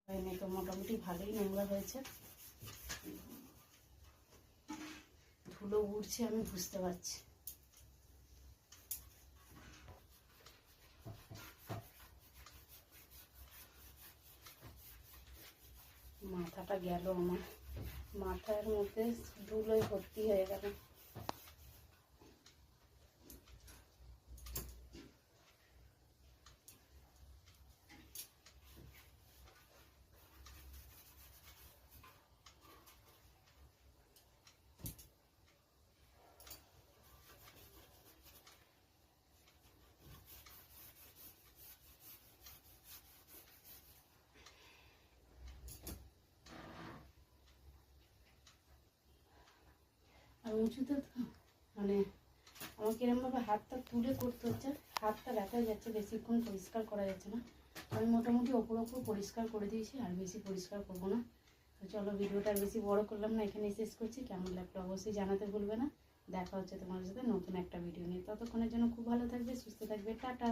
হয়নি তো, মোটামুটি ভালোই নোংরা হয়েছে। ধুলো উড়ছে আমি বুঝতে পারছি। মাথাটা গেল আমার, মাথার মধ্যে ধুলোয় ভর্তি হয়ে গেল। আর উঁচুতে মানে আমাকে এরকমভাবে হাতটা তুলে করতে হচ্ছে, হাতটা ব্যথা যাচ্ছে, বেশিক্ষণ পরিষ্কার করা যাচ্ছে না। আমি মোটামুটি ওপর পরিষ্কার করে দিয়েছি, আর বেশি পরিষ্কার করবো না। তো চলো, ভিডিওটা আর বেশি বড় করলাম না, এখানেই শেষ করছি। কেমন লাগলো অবশ্যই জানাতে ভুলবে না। দেখা হচ্ছে তোমার সাথে নতুন একটা ভিডিও নিয়ে। ততক্ষণের জন্য খুব ভালো থাকবে, সুস্থ থাকবে, টাটা।